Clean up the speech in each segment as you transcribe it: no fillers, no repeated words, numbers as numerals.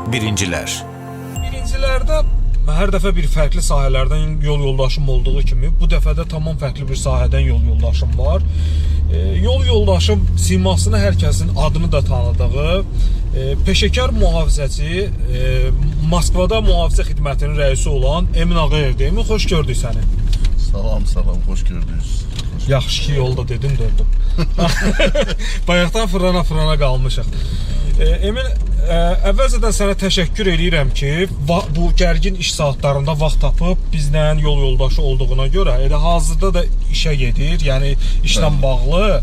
Birinciler. Birincilərdə hər dəfə bir fərqli sahələrdən yol yoldaşım olduğu kimi, bu dəfə də tamam fərqli bir sahədən yol yoldaşım var. Yol yoldaşım simasını hər kəsin adını da tanıdığı, peşəkar mühafizəçi, Moskvada mühafizə xidmətinin rəisi olan Emin Ağayev deyim. Xoş gördük səni. Salam, hoş gördünüz. Yaxşı ki, yolda dedim, dördüm. Bayaqdan fırana qalmışıq. Emin, əvvəlcədən sənə təşəkkür edirəm ki, bu gərgin iş saatlarında vaxt tapıb bizlə yol yoldaşı olduğuna görə, elə hazırda da işə gedir, yəni işlə bağlı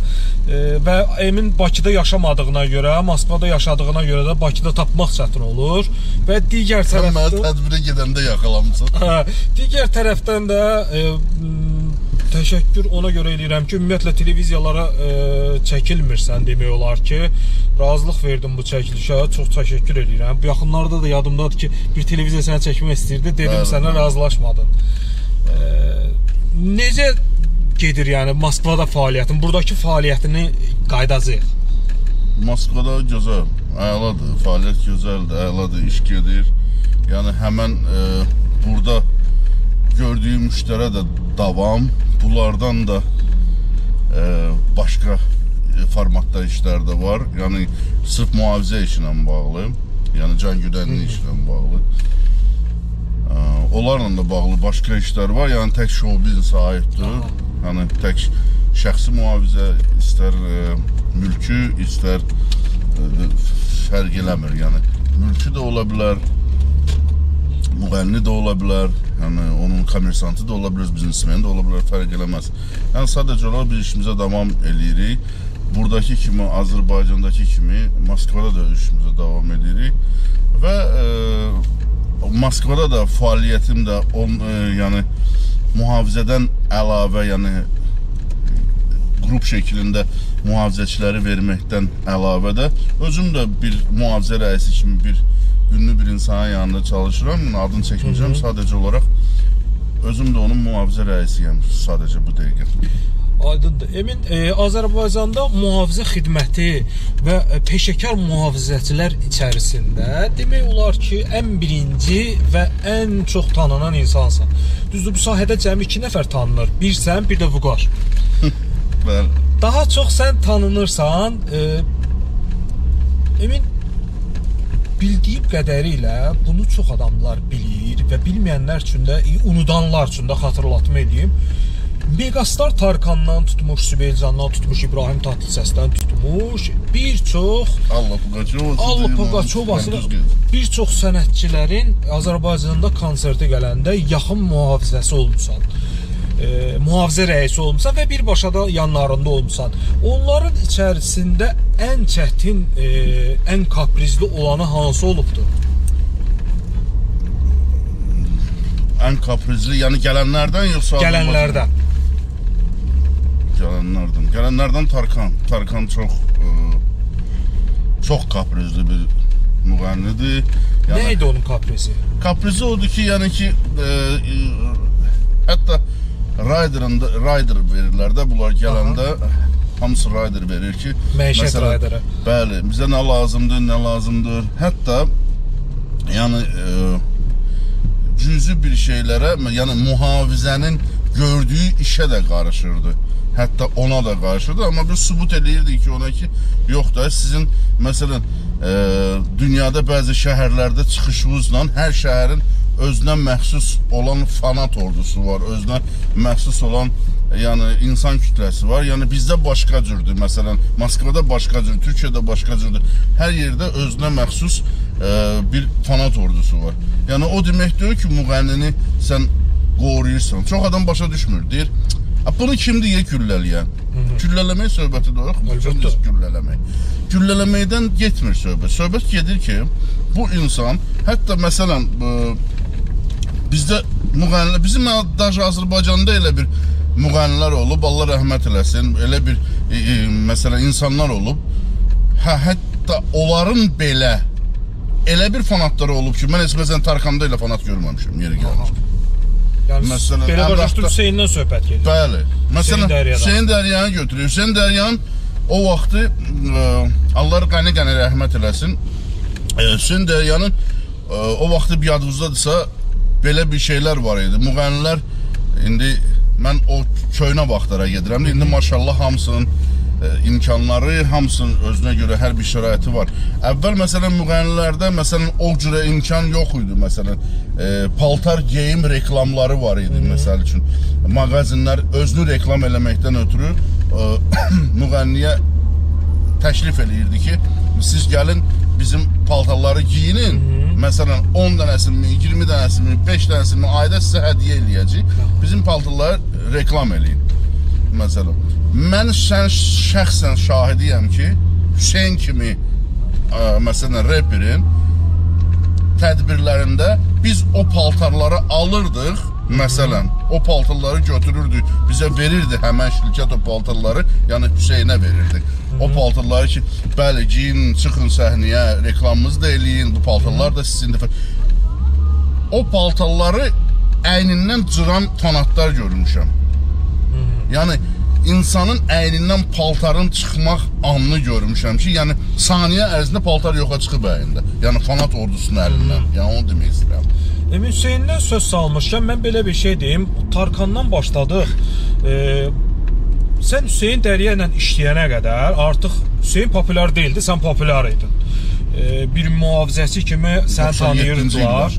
və Emin Bakıda yaşamadığına görə, Moskvada yaşadığına görə də Bakıda tapmaq çətin olur və digər tərəfdən... Mən tədbirə gedəndə yaxalamısan. Digər tərəfdən də təşəkkür ona görə edirəm ki, ümumiyyətlə televiziyalara çəkilmirsən demək olar ki, razılıq verdim bu çəkilişə, çox təşəkkür edirəm. Bu yaxınlarda da yadımdadır ki, bir televiziya səni çəkmək istəyirdi, dedim sənə razılaşmadın. Necə gedir yəni Moskvada fəaliyyətin, buradakı fəaliyyətini qaydacaq? Moskvada gözəl, əladır, fəaliyyət gözəldir, əladır, iş gedir. Yəni həmən burada gördüyüm müştərə də davam, bunlardan da başqa formatda işlər də var. Yəni sırf mühafizə işlə bağlı, yəni can güdənli işlə bağlı. Onlarla da bağlı başqa işlər var. Yəni tək show biznesa aiddir. Yəni tək şəxsi mühafizə, istər mülkü, istər fərq eləmir. Yəni mülkü də ola bilər, müğənni də ola bilər, yəni onun kommersantı da ola bilər, biznesmeni də ola bilər, fərq eləməz. Yəni sadəcə olaraq biz işimizə davam edirik. Buradakı kimi, Azərbaycandakı kimi Moskvada da işimizə davam edirik. Və Moskvada da fəaliyyətim də yəni mühafizədən əlavə, yəni qrup şəklində mühafizəçiləri verməkdən əlavə də özüm də bir mühafizə rəisi kimi bir ünlü bir insanın yanında çalışıram. Adını çəkməyəcəm, sadəcə olaraq özüm də onun mühafizə rəisiyəm, sadəcə bu dəqiqə. Aydındır. Emin, Azərbaycanda mühafizə xidməti və peşəkar mühafizəçilər içərisində demək olar ki, ən birinci və ən çox tanınan insansan. Düzdür, bu sahədə cəmi 2 nəfər tanınır. Bir sən, bir də Vüqar. Bəli. Daha çox sən tanınırsan. Emin, bildiyim qədərilə bunu çox adamlar bilir və bilməyənlər üçün də, unudanlar üçün də xatırlatma edeyim. Megastar Tarkandan tutmuş, Sübeycandan tutmuş, İbrahim Tatlıses'dən tutmuş, bir çox Allah Pugaçovası bir çox sənətçilərin Azərbaycanda konserti gələndə yaxın mühafizəsi olmuşsan. Mühafizə rəisi olmuşsan və birbaşa da yanlarında olmuşsan. Onların içərisində ən çətin, ən kaprizli olanı hansı olubdur? Ən kaprizli, yəni gələnlərdən yoxsa? Gələnlərdən. Gələnlərdən Tarkan. Tarkan çox kaprizli bir müğənnidir. Yəni, nə idi onun kaprizi? Kaprizi odur ki, yəni ki, hətta rider verirlər də, bunlar gələndə hamısı rider verir ki, məişət riderı. Bəli, bizə nə lazımdır. Hətta yəni cüzi bir şeylərə, yəni mühafizənin gördüyü işə də qarışırdı. Hətta ona da qarışırdı, amma bir sübut eləyirdi ki, ona ki, yox da sizin, məsələn, dünyada bəzi şəhərlərdə çıxışınızla hər şəhərin özünə məxsus olan fanat ordusu var, özünə məxsus olan yəni insan kütləsi var. Yəni bizdə başqa cürdür, məsələn, Moskvada başqa cürdür, Türkiyədə başqa cürdür. Hər yerdə özünə məxsus bir fanat ordusu var. Yəni o demək deyir ki, müğənnini sən qoruyursan. Çox adam başa düşmür, deyir, bunu kim deyə güllələyən? Güllələmək söhbəti də yox, güllələməkdən getmir söhbət. Söhbət gedir ki, bu insan, hətta məsələn, bizdə müğənnilər, bizim Azərbaycanda elə bir müğənnilər olub, Allah rəhmət eləsin, elə bir məsələn insanlar olub, hətta onların belə elə bir fanatları olub ki, mən heç məsələn Tarkanda elə fanat görməmişim, yeri gəlmiş. Yəni, belə başlaşdır Hüseynindən söhbət gedir. Bəli. Məsələn, Hüseyin Dəryanı götürür. Hüseyin Dəryan o vaxtı, Allah qəni rəhmət eləsin, Hüseyn Dəryanın o vaxtı bir yadınızdadırsa belə bir şeylər var idi. Müğənnilər indi mən o köhnə vaxtlara gedirəm. İndi maşallah hamısının imkanları, hamısının özünə görə hər bir şəraiti var. Əvvəl məsələn müğənnilərdə məsələn o cürə imkan yox idi. Məsələn paltar geyim reklamları var idi məsəl üçün. Mağazinlər özünü reklam eləməkdən ötürü müğənniyə təklif eləyirdi ki, siz gəlin bizim paltarları giyinin. Məsələn 10 dənəsini, 20 dənəsini, 5 dənəsini ayda sizə hədiyyə eləyəcək. Bizim paltarları reklam eləyin. Məsələn, mən şəxsən şahidiyəm ki, Hüseyn kimi məsələn reperin tədbirlərində biz o paltarları alırdıq. Məsələn, o paltarları götürürdük, bizə verirdi həmən şirkət o paltarları, yəni Hüseynə verirdik. O paltarları ki, bəli, giyin, çıxın səhnəyə, reklamımızı da eləyin, bu paltarlar da sizindir. O paltarları əynindən cıran fanatlar görmüşəm. Yəni, insanın əynindən paltarın çıxmaq anını görmüşəm ki, yəni saniyə ərzində paltar yoxa çıxıb əynində. Yəni fanat ordusunun əlindən, yəni onu demək istəyirəm. Hüseyndən söz salmışkən, mən belə bir şey deyim, Tarkandan başladıq. Sən Hüseyn Dərya ilə işləyənə qədər artıq Hüseyn populyar deyildi, sən populyar idin. Bir mühafizəçi kimi səni tanıyırdılar,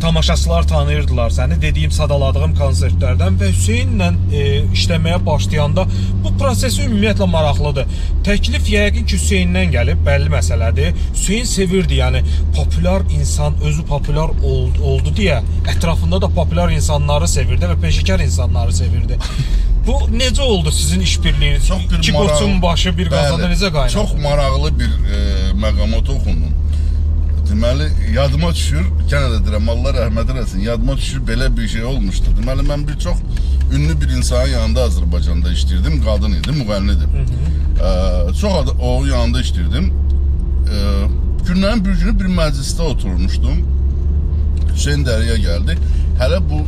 tamaşaçılar tanıyırdılar səni, dediyim, sadaladığım konsertlərdən və Hüseynlə işləməyə başlayanda bu prosesi ümumiyyətlə maraqlıdır. Təklif yəqin ki, Hüseyndən gəlib, bəlli məsələdir. Hüseyn sevirdi, yəni populyar insan özü populyar oldu deyə ətrafında da populyar insanları sevirdi və peşəkar insanları sevirdi. Bu necə oldu sizin işbirliyiniz? İki qoçun başı bir qazanda necə qaynadı? Çox maraqlı bir məqamat oxundum. Deməli, yadıma düşür, gənə də deyirəm, Allah rəhmət eləsin, yadıma düşür, belə bir şey olmuşdu. Deməli, mən bir çox ünlü bir insanın yanında Azərbaycanda işləyirdim, qadın idi, müğənnidir. Çox o yanında işləyirdim. Günlərin bir günü bir məclisdə oturmuşdum. Hüseyn Dərya gəldi. Hələ bu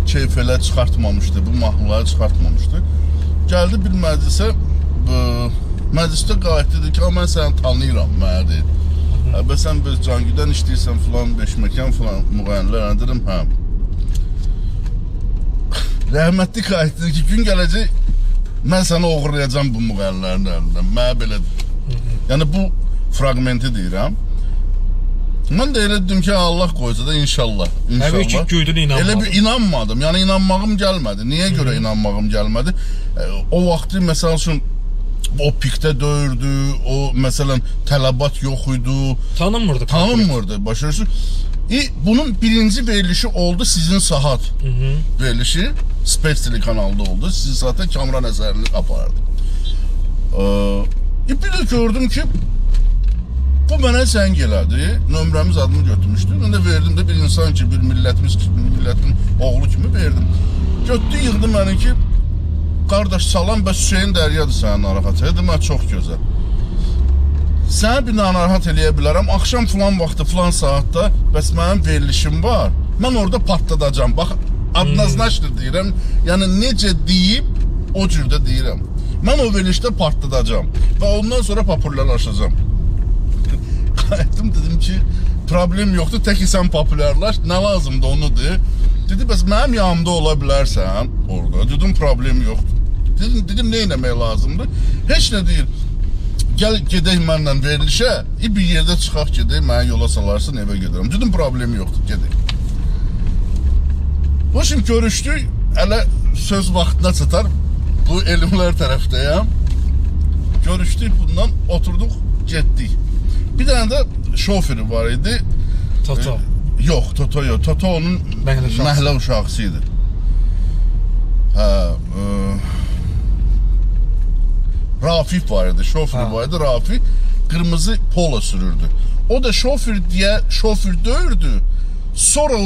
keyfələr çıxartmamışdı, bu mahnıları çıxartmamışdı. Gəldi bir məclisə, məclisdə qayıtdı, dedi ki, mən səni tanıyıram, mənə deyil. Bə sən bir Cangüdən işləyirsən filan, Beşməkan filan müğənnilər, dedim, hə. Rəhmətli qayıtdı, dedi ki, gün gələcək, mən səni oğurlayacam bu müğənnilərin əlindən, mənə belədir. Yəni, bu fragmenti deyirəm. Mən də elə dedim ki, Allah qoysa da inşallah. Həmin ki, göydün inanmadın. Elə bir inanmadım, yəni inanmağım gəlmədi. Niyə görə inanmağım gəlmədi? O vaxtı, məsəl üçün, o pikdə döyürdü, o məsələn tələbat yox idi. Tanınmırdı, başarısı. Bunun birinci verilişi oldu Sizin Saat verilişi. Space TV kanalda oldu. Sizin Saat'a Kamran əsərini apardı. Bir də gördüm ki, bu mənə zəng elədi. Nömrəmiz adını götürmüşdü. Mən də verdim də bir insan ki, bir millətin oğlu kimi verdim. Götdü, yığdı məni ki, qardaş salam, bəs Hüseyn Dəryadır səni narahat edir, mən çox gözəl. Səni bir narahat eləyə bilərəm, axşam filan vaxtı, filan saatda, bəs mənim verilişim var, mən orada patladacam. Bax, adnaznaşdır deyirəm, yəni necə deyib, o cürdə deyirəm. Mən o verilişdə patladacam və ondan sonra populyarlaşacam. Qayıtdım, dedim ki, problem yoxdur, təki sən populyarlaş, nə lazımdır onu de. Dedi, bəs mənim yanımda ola bilərsən orada. Dedim, problem yoxdur. Dedim, nə eləmək lazımdır? Heç nə deyil. Gəl, gedək mənlə verilişə, bir yerdə çıxaq gedək, mənə yola salarsın, evə gedirəm. Dedim, problem yoxdur, gedək. Bu şimdi görüşdük, hələ söz vaxtına çatar. Bu elmlər tərəfdəyəm. Görüşdük, bundan oturduk, getdik. Bir dənə də şoförü var idi. Toto. Yox, Toto yox. Toto onun məhlə uşaqsı idi. Rafif var idi, şoförü var idi, Rafif. Qırmızı polo sürürdü. O da şoför deyə şoför döyürdü. Sonra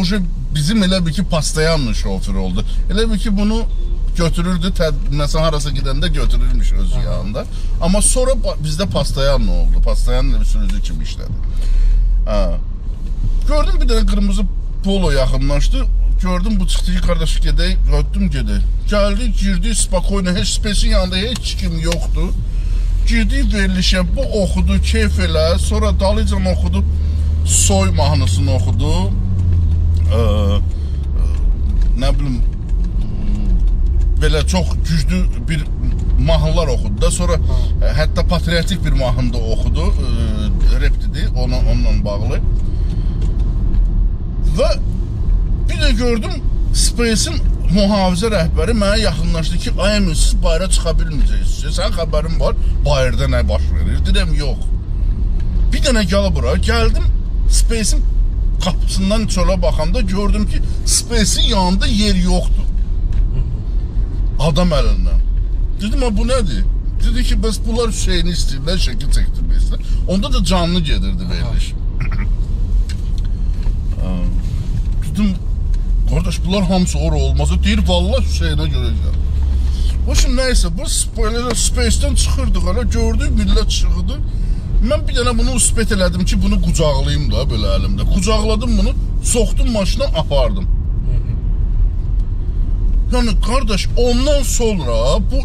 bizim elə bir ki pastayanlı şoför oldu. Elə bir ki bunu götürürdü, mesela harasa gidəndə götürürmüş öz yanında. Amma sonra bizdə pastayanlı oldu. Pastayanlı bir sürücü kimi işlədi. Gördüm bir dənə qırmızı polo yaxınlaşdı. Gördüm bu çıxdı ki, qardaş gedək, ötdüm gedək. Gəldi, girdi, spakoyla, heç spesin yanında heç kim yoxdur. girdik verilişə, bu oxudu, keyf elə, sonra dalıcan oxudu, soy mahnısını oxudu, nə bilim, belə çox güclü bir mahnılar oxudu da, sonra hətta patriotik bir mahnı da oxudu, rap dedi, onunla bağlı. Və bir də gördüm, Space'in mühafizə rəhbəri mənə yaxınlaşdı ki, ay əmin, siz bayıra çıxa bilməyəcəksiniz. Sən xəbərin var, bayırda nə baş verir? Dedim, yox. Bir dənə gələ bura, gəldim, Space'in qapısından çölə baxanda gördüm ki, Space'in yanında yer yoxdur. Adam əlindən. Dedim, bu nədir? Dedi ki, bəs bunlar Hüseyni istəyirlər, şəkil çəkdirməksə. Onda da canlı gedirdi veriliş. Dedim, qardaş, bunlar hamısı ora olmaz. Deyir, vallahi Hüseynə görə gəl. O şimdi nəysə, bu Space'dən çıxırdıq, hələ gördük, millət çıxırdı. Mən bir dənə bunu uspet elədim ki, bunu qucaqlayayım da belə əlimdə. Qucaqladım bunu, soxdum maşına, apardım. Yəni, qardaş, ondan sonra bu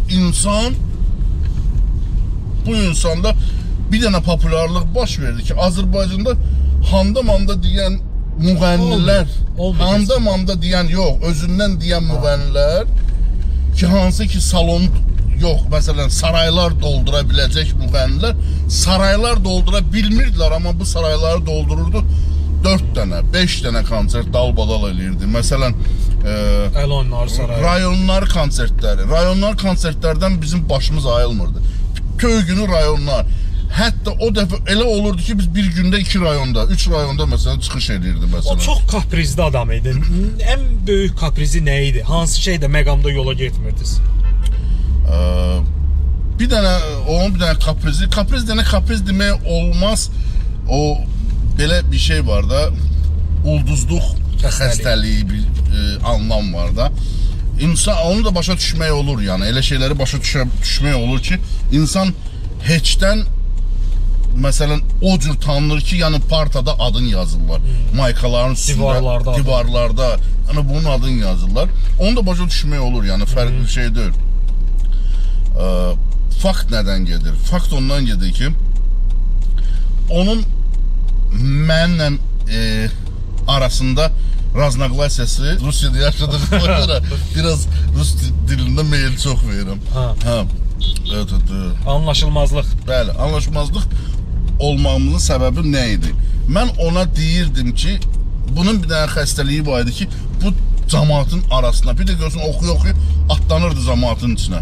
insanda bir dənə popularlıq baş verdi ki, Azərbaycanda handa-manda deyən müğənnilər, handa-manda deyən yox, özündən deyən müğənnilər ki, hansı ki salon yox, məsələn, saraylar doldura biləcək müğənnilər, saraylar doldura bilmirdilər, amma bu sarayları doldururdu 4 dənə, 5 dənə konsert dalbadal eləyirdi. Məsələn, rayonlar konsertlərdən bizim başımız ayılmırdı. Köy günü rayonlar. Hətta o dəfə elə olurdu ki, biz bir gündə 2 rayonda, 3 rayonda məsələn çıxış edirdi məsələn. O çox kaprizli adam idi. Ən böyük kaprizi nə idi? Hansı şeydə məqamda yola getmirdiniz? Bir dənə kapriz demək olmaz. O belə bir şey var da, ulduzluq xəstəliyi bir anlam var da. İnsan onu da başa düşmək olur, yəni elə şeyləri başa düşmək olur ki, insan heçdən məsələn o cür tanınır ki, yəni partada adın yazırlar. Maykaların üstündə, divarlarda, yəni bunun adını yazırlar. Onu da başa düşmək olur, yəni fərqli şey deyil. Fakt nədən gedir? Fakt ondan gedir ki, onun mənlə arasında raznoglasiyyası Rusiyada yaşadığına görə biraz Rus dilində meyil çox verirəm. Anlaşılmazlıq. Bəli, anlaşılmazlıq olmamızın səbəbi nə idi? Mən ona deyirdim ki, bunun bir dənə xəstəliyi var idi ki, bu cəmaatın arasına, bir də görsün oxuya-oxuya atlanırdı cəmaatın içinə.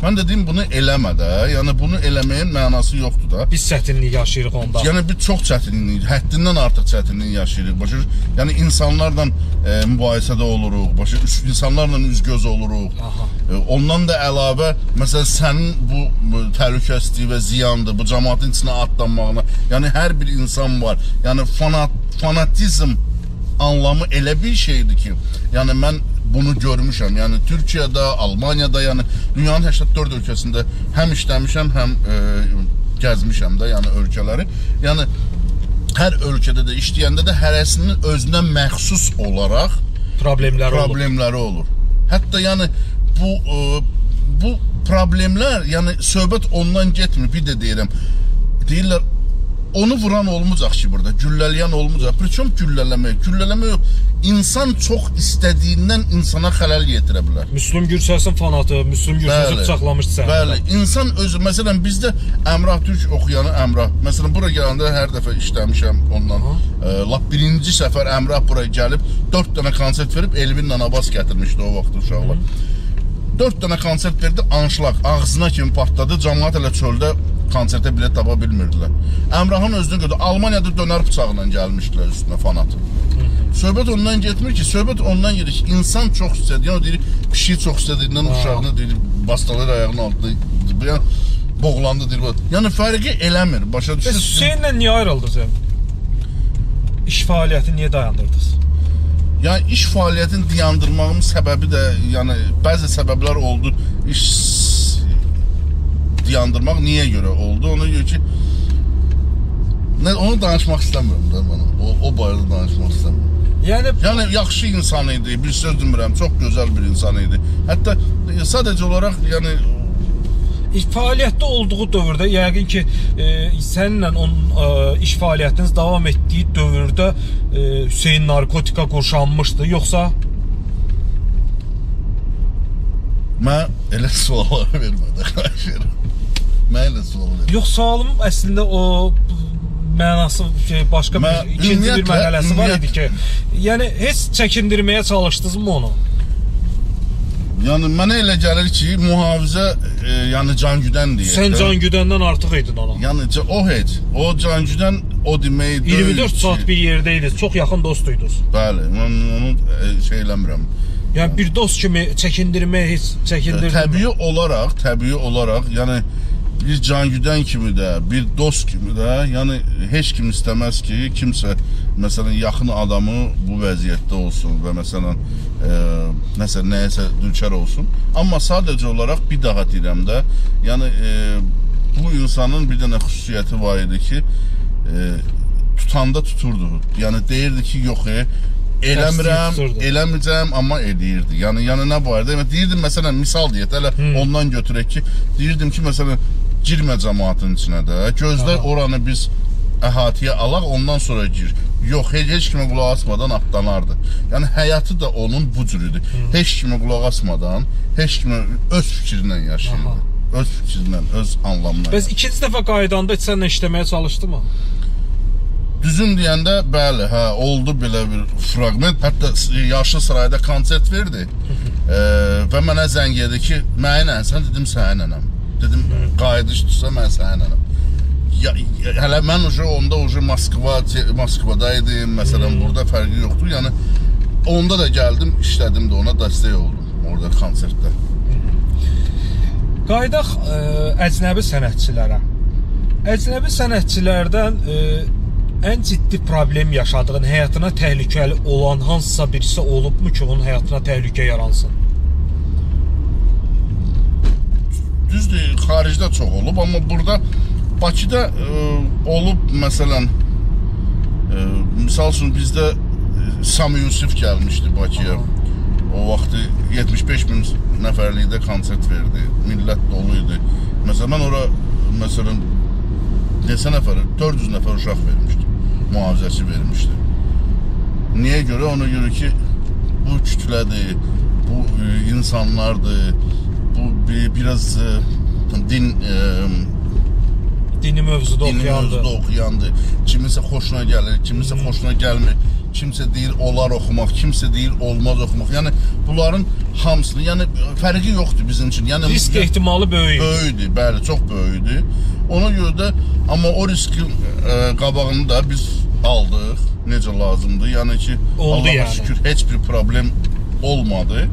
Mən dedim, bunu eləmə də, yəni bunu eləməyin mənası yoxdur da. Biz çətinlik yaşayırıq onda. Yəni biz çox çətinlik, həddindən artıq çətinlik yaşayırıq. Başa, yəni insanlarla mübahisədə oluruq, başa, insanlarla üz-göz oluruq. Ondan da əlavə, məsələn, sənin bu təhlükəsizliyi və ziyandır, bu cəmaatın içinə atlanmağına, yəni hər bir insan var. Yəni fanatizm anlamı elə bir şeydir ki, yəni mən bunu görmüşəm. Yəni Türkiyədə, Almaniyada, yəni dünyanın 84 ölkəsində həm işləmişəm, həm gəzmişəm də, yəni ölkələri. Yəni hər ölkədə də işləyəndə də hərəsinin özünə məxsus olaraq problemləri olur. Hətta yəni bu problemlər, yəni söhbət ondan getmir. Bir də deyirlər onu vuran olmayacaq ki burada, güllələyən olmayacaq. Priçom güllələmək yox. İnsan çox istədiyindən insana xələl yetirə bilər. Müslüm Gürsəsin fanatı, Müslüm Gürsəsi bıçaqlamışdı səni. Bəli, insan özü, məsələn bizdə Əmrah Türk oxuyanı Əmrah, məsələn bura gələndə hər dəfə işləmişəm ondan. Lap birinci səfər Əmrah buraya gəlib 4 dənə konsert verib Elvinlə Abbas gətirmişdi o vaxt uşaqlar. 4 dənə konsert verdi, anşlaq, ağzına kimi partladı, cəmaat elə çöldə konsertə bilet tapa bilmirdilər. Əmrahın özünü gördü, Almaniyada dönər bıçağıyla gəlmişdilər üstünə fanatı. Söhbət ondan getmir ki, söhbət ondan gedir ki, insan çox istədi, yəni deyir, pişik çox istədiyindən uşağını deyir, bastalayır ayağının altında, boğlandı deyir. Yəni fərqi eləmir, başa düşürsünüz. Hüseynlə niyə ayrıldınız? İş fəaliyyəti niyə dayandırdınız? Yəni iş fəaliyyətini dayandırmağımın səbəbi də, yəni bəzi səbəblər oldu. İş dayandırmaq niyə görə oldu? Ona görə ki, onu danışmaq istəmirəm də mənə. O barədə danışmaq istəmirəm. Yəni yaxşı insan idi, bir söz demirəm, çox gözəl bir insan idi. Hətta sadəcə olaraq, yəni fəaliyyətdə olduğu dövrdə yəqin ki, səninlə onun iş fəaliyyətiniz davam etdiyi dövrdə Hüseyn narkotika qurşanmışdı, yoxsa? Mən elə suallar vermədə xahiş edirəm. Mən elə sual verəm. Yox, sualım əslində o mənası başqa bir ikinci bir mərhələsi var idi ki, yəni heç çəkindirməyə çalışdınızmı onu? Yəni mənə elə gəlir ki, mühafizə yəni Cangüdən deyək. Sən Cangüdəndən artıq idin ona. Yəni o heç, o Cangüdən o demək deyil. 24 saat bir yerdə idiniz, çox yaxın dostuydunuz. Bəli, mən onu şey eləmirəm. Yəni bir dost kimi çəkindirməyə heç çəkindirmir. Təbii olaraq, yəni bir Cangüdən kimi də, bir dost kimi də, yəni heç kim istəməz ki, kimsə məsələn yaxın adamı bu vəziyyətdə olsun və məsələn nəyəsə düçar olsun. Amma sadəcə olaraq bir daha deyirəm də, yəni bu insanın bir dənə xüsusiyyəti var idi ki, tutanda tuturdu. Yəni deyirdi ki, yox, eləmirəm, amma edirdi. Yəni nə barədə? Deyirdim, məsələn, misal deyək, hələ ondan götürək ki, deyirdim ki, məsələn, girmə cəmaatın içinə də, gözlə oranı biz əhatəyə alaq, ondan sonra gir. Yox, heç kimə qulaq asmadan atlanardı. Yəni, həyatı da onun bu cürüdür. Heç kimə qulaq asmadan, heç kimə öz fikrindən yaşayırdı. Öz fikrindən, öz anlamından. Bəs ikinci dəfə qaydanda sənlə işləməyə çalışdı mı? Düzün deyəndə, bəli, oldu belə bir fragment. Hətta Yaşlı Sarayda konsert verdi və mənə zəng edir ki, mənənsən, dedim, sənənəm. Dedim, qayıdışdırsa, mən sənənəm. Hələ mən onda Moskvada idim, məsələn, burada fərqi yoxdur. Yəni, onda da gəldim, işlədim də ona, dəstək oldum orada konsertdə. Qaydaq əcnəbi sənətçilərə. Əcnəbi sənətçilərdən ən ciddi problem yaşadığın, həyatına təhlükəli olan hansısa birisi olubmu ki, onun həyatına təhlükə yaransın? Düzdür, xaricdə çox olub, amma burada Bakıda olub, məsələn, misal üçün bizdə Sami Yusif gəlmişdi Bakıya. O vaxtı 75 min nəfərlikdə konsert verdi, millət dolu idi. Məsələn, mən ora, məsələn, neçə nəfər, 400 nəfər uşaq vermişdi, mühafizəçi vermişdi. Niyə görə? Ona görə ki, bu kütlədir, bu insanlardır, bu biraz dini mövzuda oxuyandır. Kimisə xoşuna gəlir, kimisə xoşuna gəlmir. Kimsə deyir, olar oxumaq, kimsə deyir, olmaz oxumaq. Yəni, bunların hamısını, yəni, fərqi yoxdur bizim üçün. Risk ehtimalı böyükdür. Böyükdür, bəli, çox böyükdür. Ona görə də, amma o riskin qabağını da biz aldıq, necə lazımdır. Yəni ki, Allah'a şükür, heç bir problem olmadı.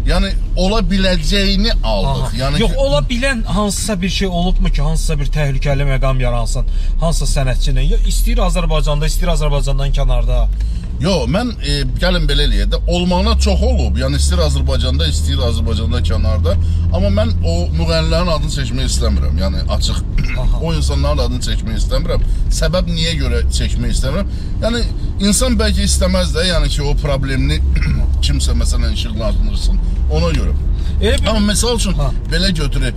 Yəni, ola biləcəyini aldıq. Yox, ola bilən hansısa bir şey olubmu ki, hansısa bir təhlükəli məqam yaransın, hansısa sənətçinin, istəyir Azərbaycanda, istəyir Azərbaycandan kənarda? Yox, mən gəlin belə eləyək də, olmağına çox olub, yəni istəyir Azərbaycanda, istəyir Azərbaycanda kənarda, amma mən o müğənnilərin adını çəkmək istəmirəm, yəni açıq, o insanların adını çəkmək istəmirəm. Səbəb niyə görə çəkmək istəmirəm? Yəni, insan bəlkə istəməz də, yəni ki, o problemini kimsə məsələn işıqlandırsın, ona görə. Amma məsəl üçün, belə götürək,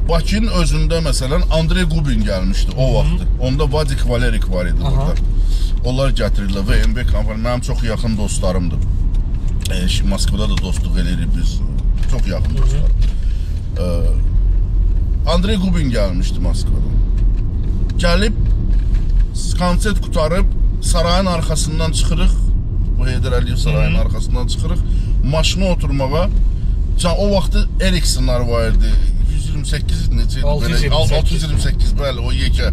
Bakının özündə məsələn Andrey Gubin gəlmişdi o vaxtı. Onda Vadik Valerik var idi burada. Onlar gətirirlər, VMB kompaniya, mənim çox yaxın dostlarımdır. Moskvada da dostluq edirik biz, çox yaxın dostlarım. Andrey Gubin gəlmişdi Moskvada. Gəlib, konsert qutarıb, sarayın arxasından çıxırıq, bu Heydər Əliyev sarayının arxasından çıxırıq, maşına oturmağa, o vaxtı Ericssonlar var idi, 128 necə, 628, bəli, o yekə.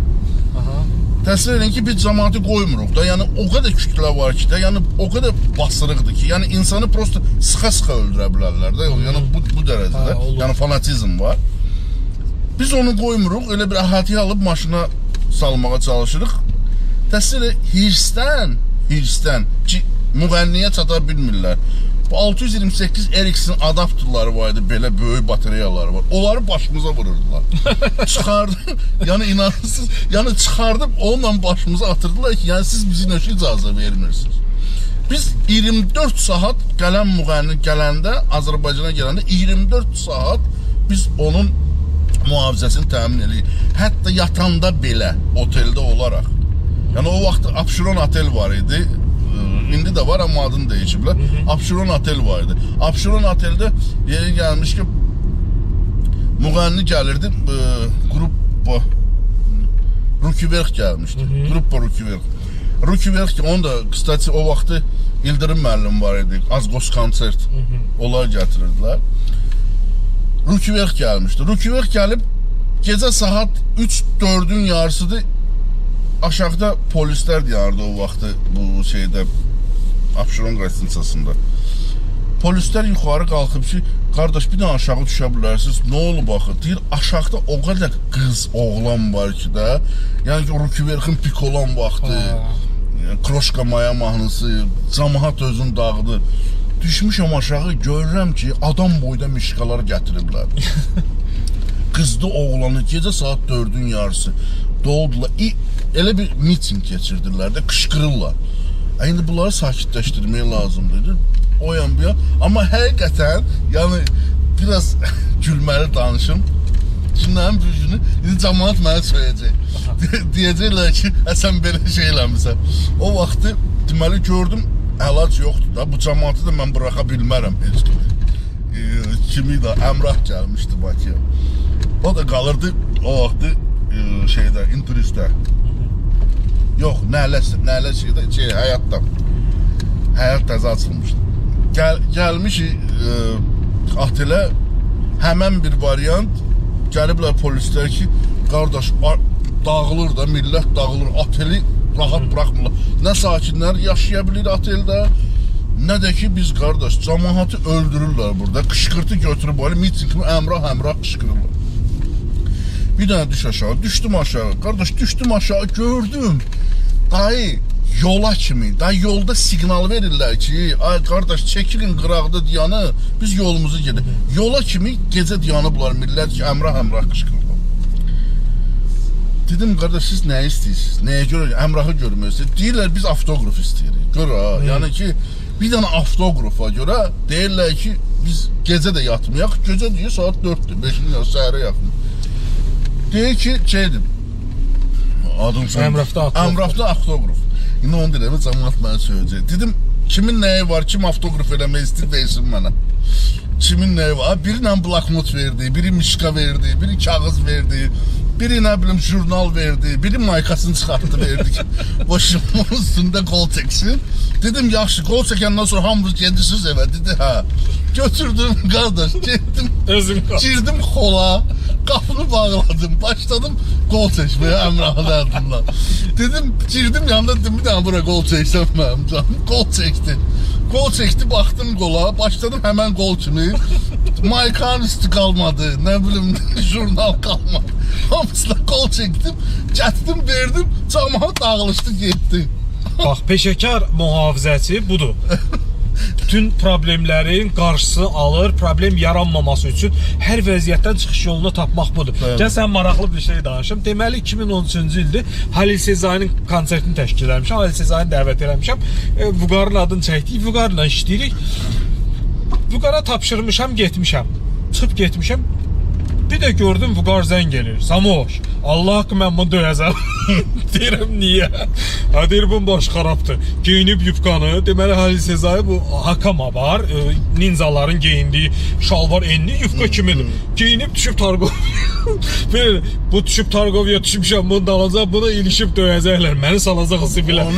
Təsvir edin ki, biz cəmaatı qoymuruq da, yəni o qədər kütlə var ki də, yəni o qədər basırıqdır ki, yəni insanı prosto sıxa-sıxa öldürə bilərlər də, yəni bu dərəcədə, yəni fanatizm var. Biz onu qoymuruq, elə bir əhatəyə alıb maşına salmağa çalışırıq. Təsvir edin, hirstən ki, müğənniyə çata bilmirlər. Bu 628 Ericsson adapterları var idi, belə böyük batareyaları var. Onları başımıza vururdular. Çıxardı, yəni inanırsınız, yəni çıxardıb onunla başımıza atırdılar ki, yəni siz bizi nöşə icazə vermirsiniz. Biz 24 saat gələn müğənni gələndə, Azərbaycana gələndə 24 saat biz onun mühafizəsini təmin eləyir. Hətta yatanda belə oteldə olaraq. Yəni o vaxt Abşeron otel var idi. İndi də var amma adını dəyişiblər. Abşeron otel var idi. Abşeron oteldə yeri gəlmiş ki müğənni gəlirdi, Gruppa Rukiverx gəlmişdi. Gruppa Rukiverx. Rukiverx ki, onu da, kıstati o vaxtı İldirim müəllim var idi. Azqos konsert. Onlar gətirirdilər. Rukiverx gəlmişdi. Rukiverx gəlib, gecə saat 3-4-ün yarısıdır. Aşağıda polislər deyardı o vaxtı bu şeydə, Abşeron qastinsasında. Polislər yuxarı qalxıb ki, qardaş bir də aşağı düşə bilərsiniz. Nə olub baxı? Deyir, aşağıda o qədər qız, oğlan var ki də, yəni ki, Rukiverxin pik olan vaxtı, Kroşka Maya mahnısı, cəmaət özün dağıdır. Düşmüşəm aşağı, görürəm ki, adam boyda mişqalar gətiriblər. Qızdı oğlanı gecə saat 4-ün yarısı doldular. Elə bir miting keçirdilər də, qışqırırlar. İndi bunları sakitləşdirmək lazımdır. O yan bu yan. Amma həqiqətən, yəni biraz gülməli danışım. Şimdi hem büyücünü, indi cəmaət mənə söyləyəcək. Deyəcəklər ki, sən belə şey eləmirsən. O vaxtı deməli gördüm, əlac yoxdur da. Bu cəmaatı da mən bıraxa bilmərəm heç kimi. Kimi də Əmrah gəlmişdi Bakıya. O da qalırdı o vaxtı şeydə, inturistdə. Yox, nələ şeydə, həyatda. Həyat təzə açılmışdı. Gəlmiş otelə həmən bir variant. Gəliblər polislər ki, qardaş, dağılır da, millət dağılır, oteli rahat bıraxmırlar. Nə sakinlər yaşaya bilir oteldə, nə də ki, biz qardaş, cəmaatı öldürürlər burada, qışqırtı götürüb, böyle miting kimi əmrah qışqırırlar. Bir dənə düşdüm aşağı, qardaş, düşdüm aşağı, gördüm, dayı, yola kimi, da yolda siqnal verirlər ki, ay qardaş çəkilin qıraqda diyanı, biz yolumuzu gedək. Yola kimi gecə diyanıblar millət ki, əmrah qışqırırlar. Dedim, qardaş, siz nə istəyirsiniz? Nəyə görə? Əmrahı görmüyorsunuz. Deyirlər, biz avtoqraf istəyirik. Görə, yəni ki, bir dənə avtoqrafa görə deyirlər ki, biz gecə də yatmayaq. Gecə deyir, saat 4-dür, 5-in səhərə yaxın. Deyir ki, şeydir, Əmrafda avtoqraf. İndi onu deyirəm, cəmaat mənə söyləyəcək. Dedim, kimin nəyi var, kim avtoqraf eləmək istəyir, versin mənə. Kimin nəyi var? Biri ilə bloknot verdi, biri mişqa verdi, biri kağız verdi, biri nə bilim jurnal verdi, biri maykasını çıxartdı verdi ki, boşluğun üstündə qol çəksin. Dedim, yaxşı, qol çəkəndən sonra hamımız gedirsiniz evə, dedi, hə. Götürdüm, qardaş, girdim xola, qapını bağladım, başladım qol çəkməyə Əmrahın ardından. Dedim, girdim yanında, dedim, bir dənə bura qol çəksən mənim canım, qol çəkdi. Qol çəkdi, baxdım qola, başladım həmən qol kimi, maykanın üstü qalmadı, nə bilim, jurnal qalmadı. Hamısına qol çəkdim, gətdim, verdim, cəmaət dağılışdı, getdi. Bax, peşəkar mühafizəçi budur. Bütün problemlərin qarşısını alır, problem yaranmaması üçün hər vəziyyətdən çıxış yolunu tapmaq budur. Gəl sən maraqlı bir şey danışım. Deməli 2013-cü ildir Halil Sezai'nin konsertini təşkil eləmişəm. Halil Sezai'ni dəvət eləmişəm. Vüqarın adını çəkdik, Vüqarla işləyirik. Vüqara tapşırmışam, getmişəm. Çıxıb getmişəm. Bir də gördüm Vüqar zəng gelir. Samoş, Allah haqqı mən bunu döyəcəm. Deyirəm, niyə? Ha, deyir, bunun baş xarabdır. Geyinib yufqanı, deməli Halil Sezai bu hakama var, ninzaların geyindiği şalvar enli yufqa kimidir. Geyinib düşüb Targov. Bu düşüb Targovya düşmüşəm, bunu alacaq, bunu ilişib döyəcəklər. Məni salacaq sivilər.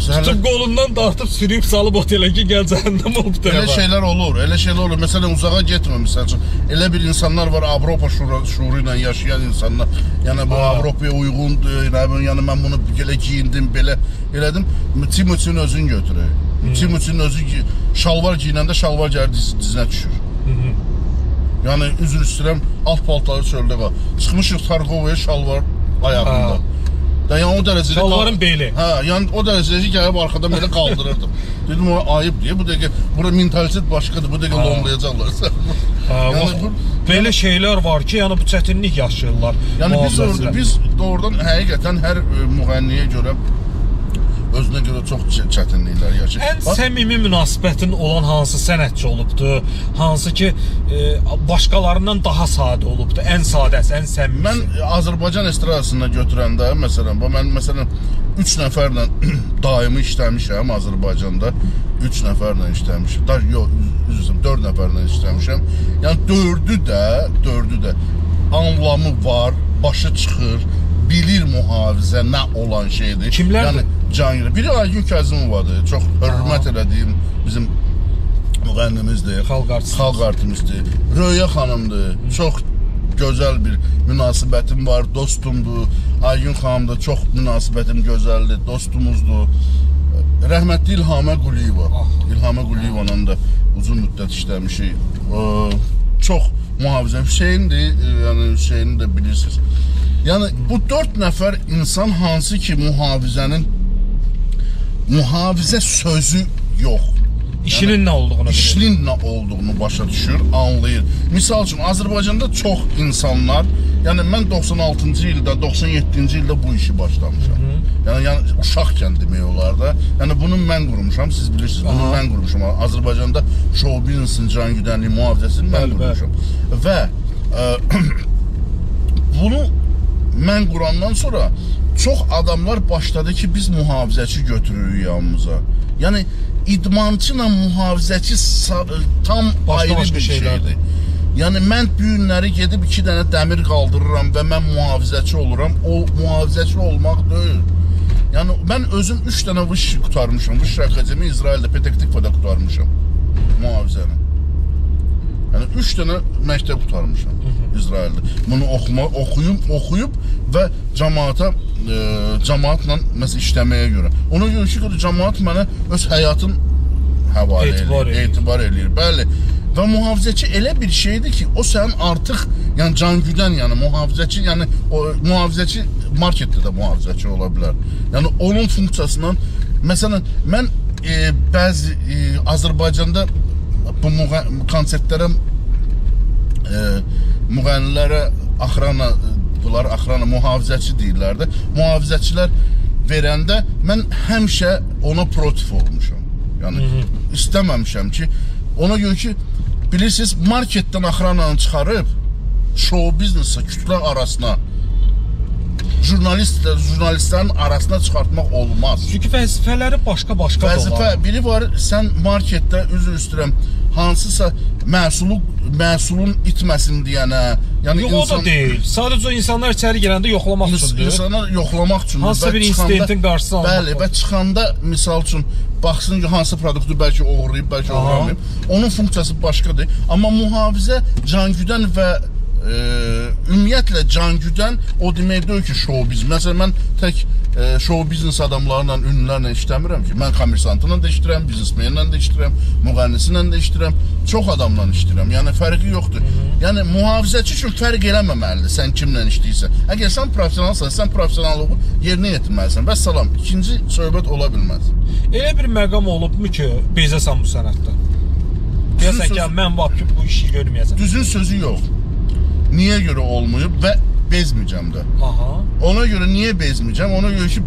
Tutub qolundan dartıb sürüb salıb otelə ki, gəl cəhənnəm olub deyə. Elə şeylər olur, elə şeylər olur. Məsələn, uzağa getmə, məsələn, elə bir insanlar var, Avropa şuuru ilə yaşayan insanlar. Yəni bu Avropaya uyğundur, yəni mən bunu belə giyindim, belə elədim. Timoçinin özünü götürür. Timoçinin özü şalvar giyinəndə şalvar gəlir dizinə düşür. Yəni üzr istəyirəm, alt paltarı çöldə qal. Çıxmışıq Targovaya şalvar ayağında. Yəni o dərəcədə şalvarın beli. Hə, yəni o dərəcədə gəlib arxadan belə qaldırırdım. Dedim o ayıb deyə, bu dəqiqə bura mentalitet başqadır, bu dəqiqə lomlayacaqlar. Belə şeylər var ki, yəni bu çətinlik yaşayırlar. Yəni biz doğrudan həqiqətən hər müğənniyə görə özünə görə çox çətinliklər yaşayır. Ən səmimi münasibətin olan hansı sənətçi olubdu? Hansı ki başqalarından daha sadə olubdu? Ən sadəsi, ən səmimisi. Mən Azərbaycan estradasında götürəndə, məsələn, mən 3 nəfərlə daimi işləmişəm Azərbaycanda. 3 nəfərlə işləmişəm. Yox, üzrüm, 4 nəfərlə işləmişəm. Yəni dördü də anlamı var, başı çıxır, bilir mühafizə nə olan şeydir. Kimlərdir? Yəni Cangir. Biri Aygün Kəzimovadır. Çox hörmət elədiyim bizim müğənnimizdir. Xalq artimizdir. Röya xanımdır. Çox gözəl bir münasibətim var, dostumdur. Aygün xanım da çox münasibətim gözəldir, dostumuzdur. Rəhmətli İlhamə Quliyeva. İlhamə Quliyevanla da uzun müddət işləmişik. Çox mühafizə Hüseyndir, yəni Hüseyni də bilirsiniz. Yəni bu 4 nəfər insan hansı ki mühafizə sözü yox. İşinin nə olduğunu bilir. İşinin nə olduğunu başa düşür, anlayır. Misal üçün Azərbaycanda çox insanlar, yəni mən 96-cı ildə, 97-ci ildə bu işi başlamışam. Yəni uşaqkən demək olar da. Yəni bunu mən qurmuşam, siz bilirsiniz. Bunu mən qurmuşam. Azərbaycanda show business-in cangüdənliyi mühafizəsini mən qurmuşam. Və bunu mən qurandan sonra çox adamlar başladı ki, biz mühafizəçi götürürük yanımıza. Yəni idmançı ilə mühafizəçi tam ayrı bir şeydir. Yəni mən bu günləri gedib 2 dənə dəmir qaldırıram və mən mühafizəçi oluram. O mühafizəçi olmaq deyil. Yəni mən özüm 3 dənə vış qutarmışam. Vış akademi İsraildə, Petektikvada qutarmışam mühafizəni. Yəni 3 dənə məktəb qutarmışam İsraildə. Bunu oxuyub və cəmaatla məsələn işləməyə görə. Ona görə ki, cəmaat mənə öz həyatın həvalə edir, etibar edir. Bəli. Və mühafizəçi elə bir şeydir ki, o sənin artıq, yəni cangüdən, yəni mühafizəçi, yəni mühafizəçi marketdə də mühafizəçi ola bilər. Yəni onun funksiyasından, məsələn, mən bəzi Azərbaycanda bu konsertlərə müğənnilərə axrana mühafizəçi deyirlər də. Mühafizəçilər verəndə mən həmişə ona protiv olmuşam. Yəni istəməmişəm ki, ona görə ki, bilirsiniz, marketdən axrananı çıxarıb show business-a, kütlə arasına, jurnalistlərin arasına çıxartmaq olmaz. Çünki vəzifələri başqa-başqa da olar. Biri var, sən marketdə, üzr istəyirəm, hansısa məhsulun itməsin deyənə, yəni yox, o da deyil. Sadəcə insanlar içəri girəndə yoxlamaq üçündür. İnsanlar yoxlamaq üçündür. Hansısa bir incidentin qarşısını almaq. Bəli, və çıxanda, misal üçün, baxsın ki, hansı produktu bəlkə oğurlayıb, bəlkə oğurlamayıb. Onun funksiyası başqadır. Amma mühafizə cangüdən və ümumiyyətlə cangüdən o demək deyil ki, show business. Məsələn, mən tək show business adamlarla, ünlülərlə işləmirəm ki. Mən kommersantla da işləyirəm, biznesmenlə də işləyirəm, müğənnisinlə də işləyirəm, çox adamla işləyirəm. Yəni fərqi yoxdur. Yəni mühafizəçi üçün fərq eləməməlidir sən kimlə işləyirsən. Əgər sən professionalsan, sən professionallığı yerinə yetirməlisən. Və salam, ikinci söhbət ola bilməz. Elə bir məqam olubmu ki, bezəsən bu sənətdə? Deyəsən ki, mən bu işi görməyəcəm. Düzün sözü yox. Niyə görə olmayıb və bezməyəcəm də. Ona görə niyə bezməyəcəm? Ona görə ki,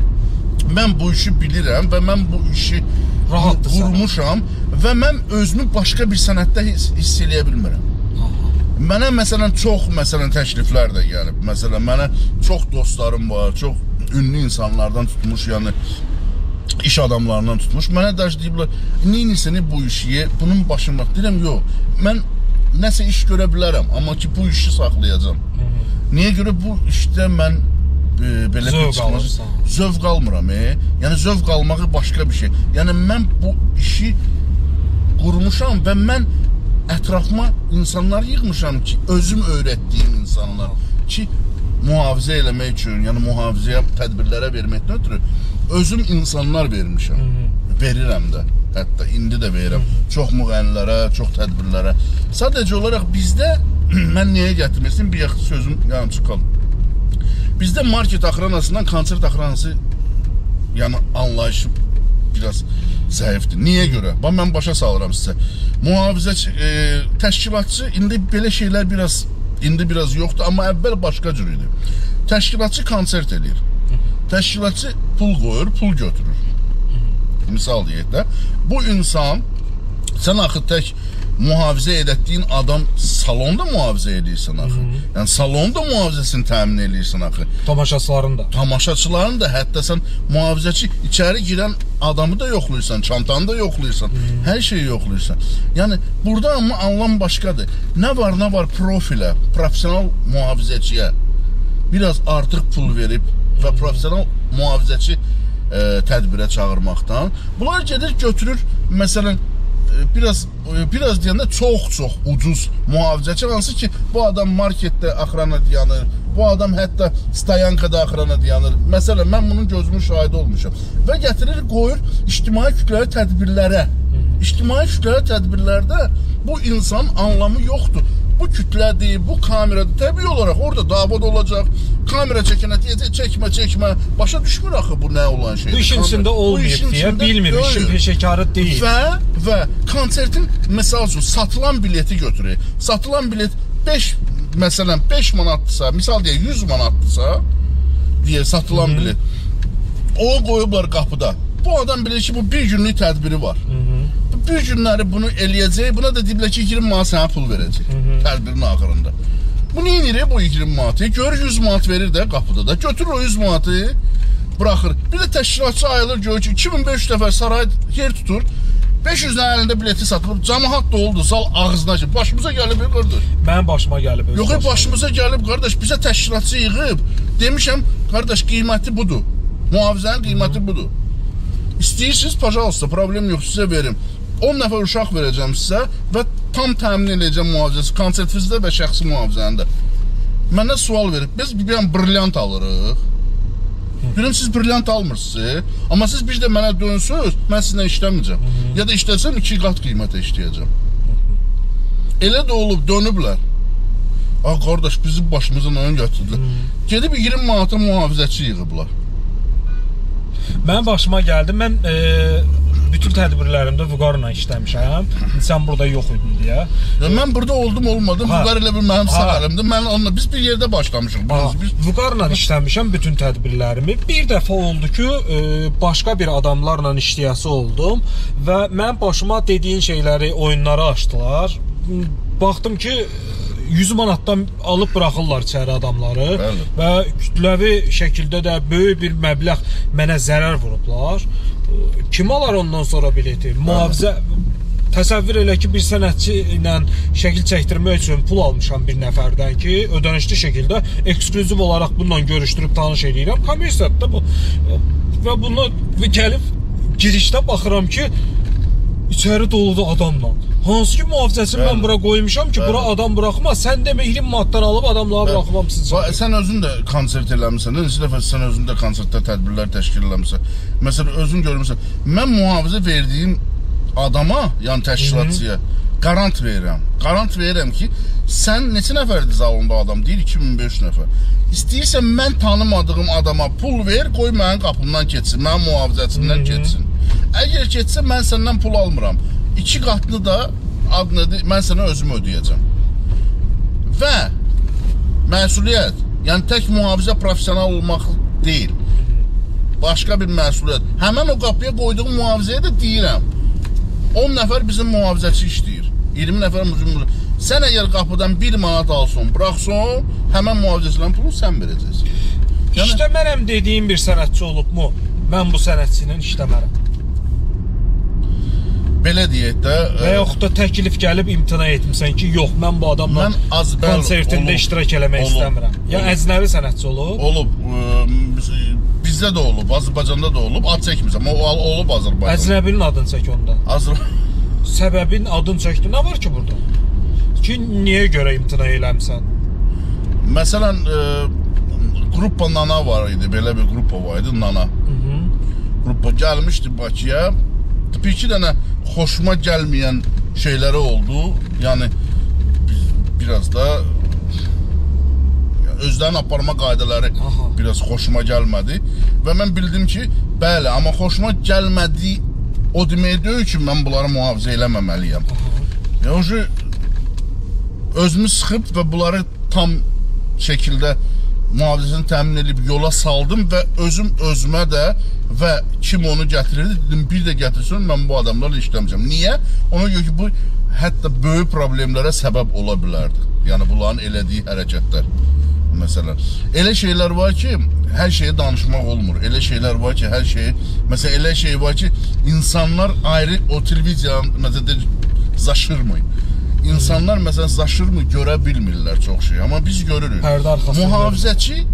mən bu işi bilirəm və mən bu işi qurmuşam və mən özümü başqa bir sənətdə hiss eləyə bilmirəm. Mənə məsələn çox təkliflər də gəlib. Məsələn, mənə çox dostlarım var, çox ünlü insanlardan tutmuş, yəni iş adamlarından tutmuş. Mənə də deyiblər, neynisini bu işi, bunun başında. Deyirəm, yox, mən nəsə iş görə bilərəm, amma ki, bu işi saxlayacam. Niyə görə bu işdə mən belə bir çıxmaz, zövq almıram. Yəni, zövq almağı başqa bir şey. Yəni, mən bu işi qurmuşam və mən ətrafıma insanlar yığmışam ki, özüm öyrətdiyim insanlar ki, mühafizə eləmək üçün, yəni mühafizəyə, tədbirlərə verməkdən ötürü özüm insanlar vermişəm. Verirəm də, hətta indi də verirəm. Çox müğənnilərə, çox tədbirlərə. Sadəcə olaraq bizdə, mən niyə gətirməsin, bir yaxın sözüm yanım çıxalım. Bizdə market axranasından konsert axranası, yəni anlayışı biraz zəifdir. Niyə görə? Mən başa salıram sizə. Mühafizəçi, təşkilatçı, indi belə şeylər indi biraz yoxdur, amma əvvəl başqa cür idi. Təşkilatçı konsert edir. Təşkilatçı pul qoyur, pul götürür. misal deyək də, bu insan sən axı tək mühafizə etdiyin adam salonda mühafizə edirsən axı. Yəni salonda mühafizəsini təmin edirsən axı. Tamaşaçıların da. Tamaşaçıların da, hətta sən mühafizəçi içəri girən adamı da yoxlayırsan, çantanı da yoxlayırsan, hər şeyi yoxlayırsan. Yəni burada amma anlam başqadır. Nə var profilə, professional mühafizəçiyə biraz artıq pul verib və professional mühafizəçi tədbirə çağırmaqdan. Bunlar gedir götürür, məsələn, biraz deyəndə çox ucuz mühafizəçi, hansı ki bu adam marketdə axırana dayanır, bu adam hətta stayankada axırana dayanır. Məsələn, mən bunun gözümün şahidi olmuşam. Və gətirir, qoyur ictimai kütləvi tədbirlərə. İctimai kütləvi tədbirlərdə bu insan anlamı yoxdur. Bu kütlədir, bu kameradır. Təbii olaraq orada davad olacaq. Kamera çəkənə deyəcək, çəkmə. Başa düşmür axı bu nə olan şeydir. Bu işin içində olmayıb deyə bilmir, işin peşəkarı deyil. Və konsertin, məsəl üçün, satılan bileti götürək. Satılan bilet 5 manatdırsa, misal deyək 100 manatdırsa, satılan bilet. O qoyublar qapıda. Bu adam bilir ki, bu bir günlük tədbiri var. Bir günləri bunu eləyəcək, buna da deyiblər ki, 20 manat sənə pul verəcək tədbirin axırında. Bu nə edir bu 20 manatı? Görür 100 manat verir də qapıda da. Götürür o 100 manatı, bıraxır. Bir də təşkilatçı ayılır, görür ki, 2500 dəfə saray yer tutur. 500-dən əlində bileti satılıb, cəmaət doldu, zal ağzına ki, başımıza gəlib, qardaş. Mənim başıma gəlib. Yox, başımıza gəlib, qardaş, bizə təşkilatçı yığıb. Demişəm, qardaş, qiyməti budur. Mühafizənin qiyməti budur. İstəyirsiniz, pajalosta, problem yox, sizə verim. 10 nəfər uşaq verəcəm sizə və tam təmin edəcəm mühafizəsi, konsertinizdə və şəxsi mühafizəndə. Mənə sual verib, biz bir brilyant alırıq. Bilin, siz brilyant almırsınız, amma siz bir də mənə dönsünüz, mən sizinlə işləməyəcəm. Ya da işləsəm 2 qat qiymətə işləyəcəm. Elə də olub, dönüblər. Ay, qardaş, bizim başımızdan oyun götürdülər. Gedib 20 manata mühafizəçi yığıblar. Mənim başıma gəldi, mən bütün tədbirlərimdə Vüqarla işləmişəm. Sən burada yox idin deyə. Mən burada oldum, olmadım. Vüqar elə bir mənim sağ əlimdir. Mən onunla, biz bir yerdə başlamışıq. Vüqarla işləmişəm bütün tədbirlərimi. Bir dəfə oldu ki, başqa bir adamlarla işləyəsi oldum və mən başıma dediyin şeyləri, oyunları açdılar. Baxdım ki, 100 manatdan alıb buraxırlar içəri adamları. Bəli. Və kütləvi şəkildə də böyük bir məbləğ mənə zərər vurublar. Kim alar ondan sonra bileti? Mühafizə, təsəvvür elə ki, bir sənətçi ilə şəkil çəkdirmək üçün pul almışam bir nəfərdən ki, ödənişli şəkildə ekskluziv olaraq bununla görüşdürüb tanış edirəm. Kommersiyadır bu. Və bunu gəlib girişdə baxıram ki, içəri doludur adamla. Hansı ki mühafizəsini mən bura qoymuşam ki, bura adam buraxmaz. Sən demə 20 manatdan alıb adamları buraxmam sizə. Sən özün də konsert eləmirsən. Neçə dəfə sən özün də konsertdə tədbirlər təşkil eləmirsən. Məsələn, özün görmüsən. Mən mühafizə verdiyim adama, yəni təşkilatçıya qarant verirəm. Qarant verirəm ki, sən neçə nəfərdir zalında adam? Deyir 2500 nəfər. İstəyirsən mən tanımadığım adama pul ver, qoy mənim qapımdan keçsin, mənim mühafizəçimdən keçsin. Əgər keçsə mən səndən pul almıram. 2 qatını da mən sənə özüm ödəyəcəm. Və məsuliyyət, yəni tək mühafizə professional olmaq deyil. Başqa bir məsuliyyət. Həmən o qapıya qoyduğum mühafizəyə də deyirəm. 10 nəfər bizim mühafizəçi işləyir. 20 nəfər mühafizəçi. Sən əgər qapıdan 1 manat alsın, bıraxsın, həmən mühafizəçilərin pulu sən verəcəksin. Yəni, işləmərəm dediyim bir sənətçi olubmu? Mən bu sənətçi ilə işləmərəm. Belə deyək də... Və yaxud da təklif gəlib imtina etmirsən ki, yox, mən bu adamla konsertində iştirak eləmək istəmirəm. Ya əcnəbi sənətçi olub? Olub. Bizdə də olub, Azərbaycanda da olub. Ad çəkmirsən, olub Azərbaycanda. Əcnəbinin adını çək onda. Səbəbin adını çəkdi. Nə var ki burada? Ki, niyə görə imtina eləmirsən? Məsələn, qrupa Nana var idi, belə bir qrupa var idi, Nana. Qrupa gəlmişdi Bakıya. Bir-iki dənə xoşuma gəlməyən şeyləri oldu. Yəni, biraz da özlərinin aparma qaydaları biraz xoşuma gəlmədi. Və mən bildim ki, bəli, amma xoşuma gəlmədi o demək deyil ki, mən bunları mühafizə eləməməliyəm. Yəni, özümü sıxıb və bunları tam şəkildə mühafizəsini təmin edib yola saldım və özüm özümə də və kim onu gətirirdi dedim, bir də gətirsin, mən bu adamlarla işləməyəcəm. Niyə? Ona görə ki, bu hətta böyük problemlərə səbəb ola bilərdi. Yəni bunların elədiyi hərəkətlər. Məsələn, elə şeylər var ki, hər şeyi danışmaq olmur. Elə şeylər var ki, hər şeyi, məsələn, elə şey var ki, insanlar ayrı o televiziyanın, məsələn, zaşırmı? İnsanlar, məsələn, zaşırmı görə bilmirlər çox şey, amma biz görürük. Pərdə arxasında.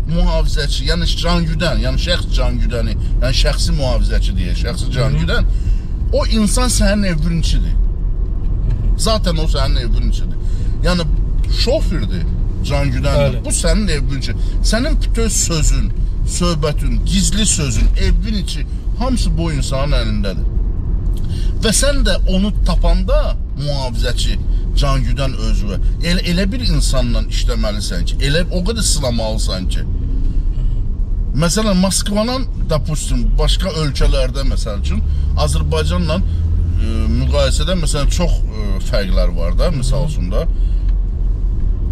Mühafizəçi, yəni cangüdən, yəni şəxs cangüdəni, yəni şəxsi mühafizəçi deyək, şəxsi cangüdən, o insan sənin evrinçidir. Zaten o sənin evrinçidir. Yəni, şofirdir. Cangüdəndir. Bu sənin evin içi. Sənin bütün sözün, söhbətin, gizli sözün, evin içi hamısı bu insanın əlindədir. Və sən də onu tapanda mühafizəçi, cangüdən özü elə bir insanla işləməlisən ki, elə o qədər sınamalısan ki. Məsələn, Moskvanın, допустим, başqa ölkələrdə, məsəl üçün, Azərbaycanla müqayisədə, məsələn, çox fərqlər var da, misal üçün da.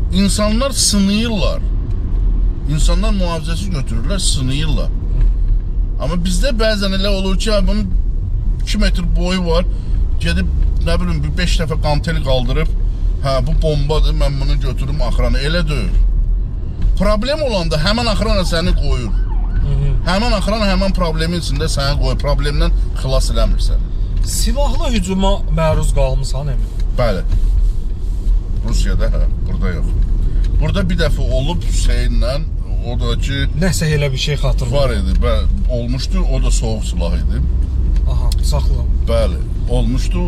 İnsanlar sınıyırlar. İnsanlar mühafizəsi götürürlər, sınıyırlar. Amma bizdə bəzən elə olur ki, bunun 2 metr boyu var, gedib, nə bilim, 5 dəfə qantel qaldırıb, hə, bu bombadır, mən bunu götürüm axrana, elə deyil. Problem olanda həmən axrana səni qoyur. Həmən axrana həmən problemin içində səni qoyur, problemdən xilas eləmir səni. Silahlı hücuma məruz qalmısan, Emin? Bəli. Rusiyada, hə, burada yox. Burada bir dəfə olub Hüseynlə, o da ki... Nəsə elə bir şey xatırlayır. Var idi, olmuşdu, o da soğuk silah idi. Aha, saxla. Bəli, olmuşdu.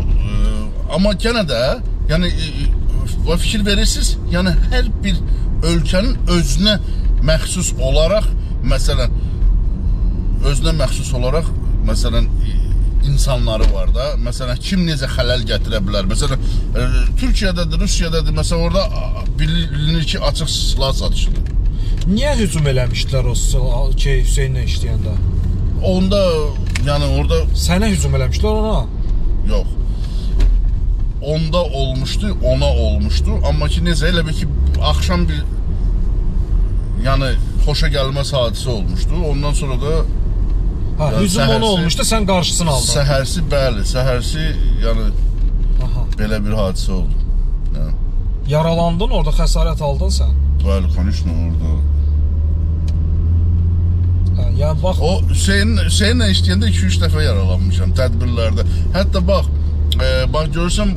Amma yenə də, yəni, fikir verirsiniz, yəni hər bir ölkənin özünə məxsus olaraq, məsələn, insanları var da. Məsələn, kim necə xələl gətirə bilər? Məsələn, Türkiyədədir, Rusiyadadır. Məsələn, orada bilinir ki, açıq silah satışıdır. Niyə hücum eləmişdilər o Hüseynlə işləyəndə? Onda, yəni orada... Sənə hücum eləmişdilər ona? Yox. Onda olmuşdu, ona olmuşdu. Amma ki, necə, elə bir ki, axşam bir... Yəni, xoşa gəlməz hadisə olmuşdu. Ondan sonra da... Ha, yəni, hücum ona olmuşdu, sən qarşısını aldın. Səhərsi, bəli, səhərsi, yəni, belə bir hadisə oldu. Yəni. Yaralandın, orada xəsarət aldın sən? Bəli, konuşma orada. Hə, yəni, bax... O, Hüseynlə işləyəndə 2-3 dəfə yaralanmışam, tədbirlərdə. Hətta bax, görürsən,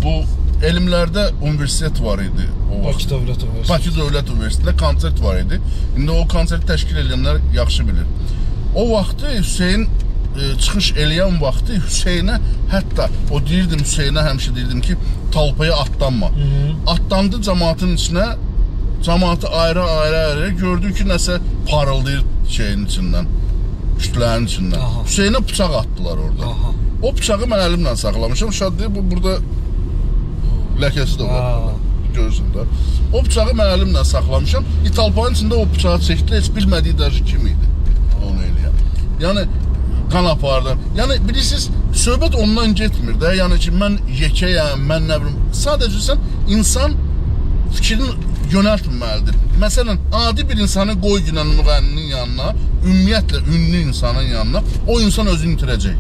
bu elmlərdə universitet var idi. Bakı Dövlət Universiteti. Bakı Dövlət Universitetində konsert var idi. İndi o konserti təşkil edənlər yaxşı bilir. O vaxtı Hüseyn çıxış eləyən vaxtı Hüseynə, hətta o deyirdim Hüseynə, həmişə deyirdim ki, talpaya atlanma. Atlandı cəmaatın içinə, cəmaatı ayrı gördü ki, nəsə parıldayır şeyin içindən, kütlərin içindən. Hüseynə bıçaq atdılar orada. O bıçağı mən əlimlə saxlamışam. Şad deyir, bu burada ləkəsi də var. Görürsün də. O bıçağı mən əlimlə saxlamışam. İtalpanın içində o bıçağı çəkdi, heç bilmədiyi dərci kim idi onu eləyən. Yəni, qan apardı. Yəni, bilirsiniz, söhbət ondan getmir də. Yəni ki, mən yekəyəm, mən nə bilim. Sadəcə sən, insan fikrini yönəltməlidir. Məsələn, adi bir insanı qoy günən müğənninin yanına, ümumiyyətlə ünlü insanın yanına, o insan özünü itirəcək.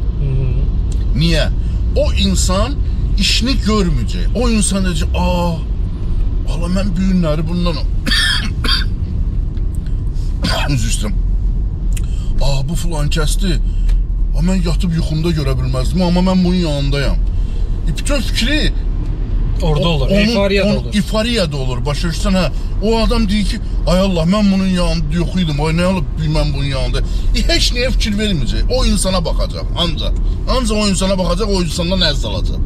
Niyə? O insan işini görməyəcək. O insan deyəcək, Allah, mən bu günləri bundan üzr istəyirəm. Bu filan kəsdi. Mən yatıb yuxumda görə bilməzdim, amma mən bunun yanındayam. Bütün fikri orada olur, euforiya da olur. Euforiya da olur, başa düşsən, hə. O adam deyir ki, ay Allah, mən bunun yanında yox idim, ay nə alıb mən bunun yanında. Heç nəyə fikir verməyəcək, o insana baxacaq, ancaq o insana baxacaq, o insandan əzz alacaq.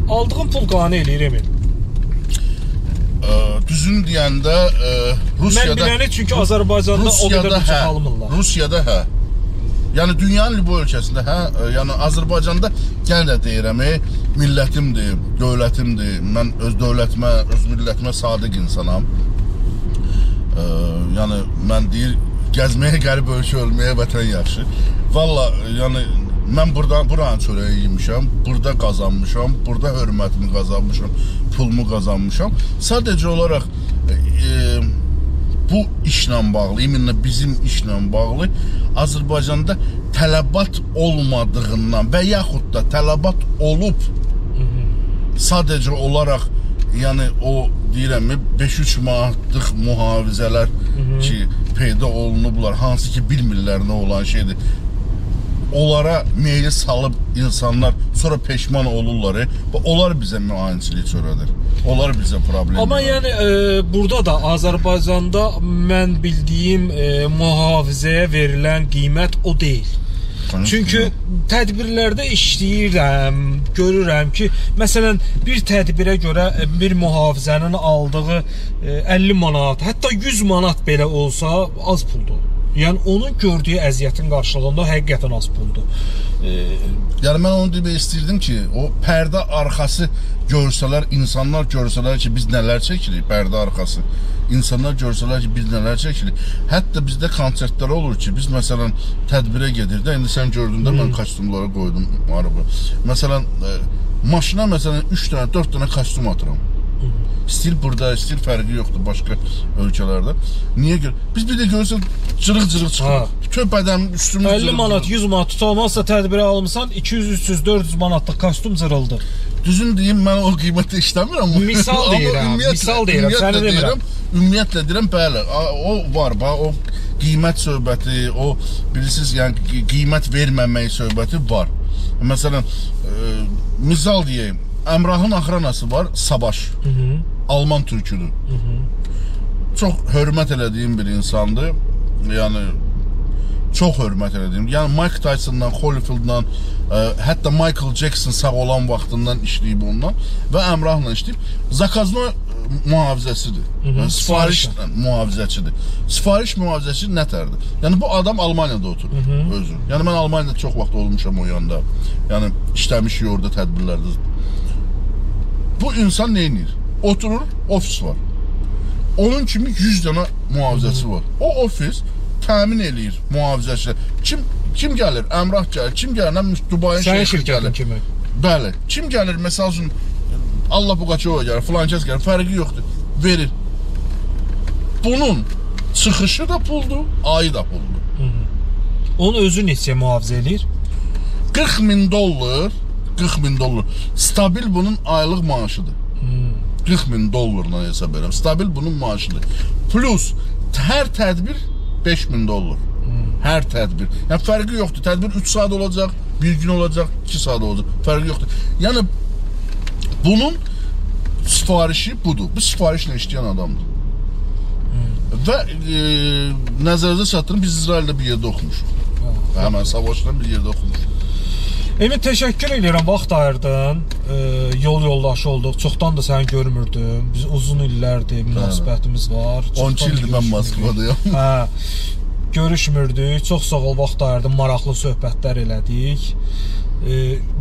Aldığın pul qane eləyir, Emin? Düzünü deyəndə, Rusiyada... Mən biləni çünki Azərbaycanda o qədər bıçaq almırlar. Rusiyada, hə. Yəni, dünyanın bu ölkəsində, hə, yəni Azərbaycanda gəl də deyirəm, millətimdir, dövlətimdir, mən öz dövlətimə, öz millətimə sadiq insanam. Yəni, mən deyir, gəzməyə qərib ölkə ölməyə vətən yaxşı. Valla, yəni, mən buranın çörəyi yemişəm, burada qazanmışam, burada hörmətimi qazanmışam, pulumu qazanmışam. Sadəcə olaraq bu işlə bağlı, iminlə bizim işlə bağlı Azərbaycanda tələbat olmadığından və yaxud da tələbat olub sadəcə olaraq, yəni o deyirəm 5-3 manatlıq mühafizələr ki peyda olunublar, hansı ki bilmirlər nə olan şeydir. Onlara meyli salıb insanlar sonra peşman olurlar. Onlar bizə müayinçilik törədir. Onlar bizə problem. Amma yəni burada da Azərbaycanda mən bildiyim mühafizəyə verilən qiymət o deyil. Çünki tədbirlərdə işləyirəm, görürəm ki, məsələn, bir tədbirə görə bir mühafizənin aldığı 50 manat, hətta 100 manat belə olsa az puldur. Yəni onun gördüyü əziyyətin qarşılığında həqiqətən az puldur. Yəni mən onu demək istəyirdim ki, o pərdə arxası görsələr, insanlar görsələr ki, biz nələr çəkirik, pərdə arxası. İnsanlar görsələr ki, biz nələr çəkirik. Hətta bizdə konsertlər olur ki, biz məsələn tədbirə gedir də, indi sən gördündə mən kostyumları qoydum araba. Məsələn, maşına məsələn 3 dənə, 4 dənə kostyum atıram. Stil burada, stil fərqi yoxdur başqa ölkələrdə. Niyə görə? Biz bir də görürsən cırıq-cırıq çıxır. Bütün bədənin üstümüz 50 manat, 100 manat tutalmazsa tədbirə almısan 200, 300, 400 manatlıq kostyum cırıldı. Düzün deyim, mən o qiymətə işləmirəm. Misal deyirəm, səni demirəm. Ümumiyyətlə deyirəm, bəli, o var, o qiymət söhbəti, o bilirsiniz, yəni qiymət verməmək söhbəti var. Məsələn, misal deyim, Əmrahın axranası var, Sabaş. Alman türküdür. Çox hörmət elədiyim bir insandır. Yəni çox hörmət elədiyim. Yəni Mike Tyson'dan, Holyfield'dan, hətta Michael Jackson sağ olan vaxtından işləyib ondan və Əmrahla işləyib. Zakazno mühafizəsidir. Yəni sifariş mühafizəçidir. Sifariş mühafizəçi nətərdir? Yəni bu adam Almaniyada oturur özü. Yəni mən Almaniyada çox vaxt olmuşam o yanda. Yəni işləmişik orada tədbirlərdə. Bu insan nə edir? Oturur, ofis var. Onun kimi 100 dənə mühafizəçi var. O ofis təmin eləyir mühafizəçilər. Kim gəlir? Əmrah gəlir. Kim gəlir? Dubayın şeyxi gəlir. Kimi? Bəli. Kim gəlir? Məsəl üçün Allah Pugaçova gəlir, filan kəs gəlir. Fərqi yoxdur. Verir. Bunun çıxışı da puldur, ayı da puldur. Onun özü neçəyə mühafizə eləyir? 40.000 dollar. 40.000 dollar. Stabil bunun aylıq maaşıdır. 40.000 dollarla hesab edirəm. Stabil bunun maaşıdır. Plus hər tədbir 5.000 dollar. Hər tədbir. Yəni fərqi yoxdur. Tədbir 3 saat olacaq, 1 gün olacaq, 2 saat olacaq. Fərqi yoxdur. Yəni bunun sifarişi budur. Bu sifarişlə işləyən adamdır. Və nəzərinizə çatdırın, biz İsraildə bir yerdə oxumuşuq. Həmən Savaşdan bir yerdə oxumuşuq. Emin, təşəkkür edirəm, vaxt ayırdın, yol yoldaşı olduq, çoxdan da səni görmürdüm, biz uzun illərdir münasibətimiz var. 12 ildir mən Moskvadayım. Görüşmürdük, çox sağ ol, vaxt ayırdın, maraqlı söhbətlər elədik.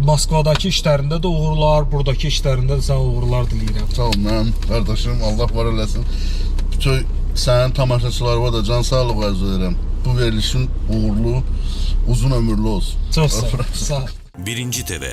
Moskvadakı işlərində də uğurlar, buradakı işlərində də sən uğurlar diləyirəm. Sağ ol, mənim qardaşım, Allah var eləsin. Bütün sənin tamaşaçılarıma da can sağlıq arzu edirəm. Bu verilişin uğurlu, uzun ömürlü olsun. Çox sağ ol. Sağ ol. Birinci TV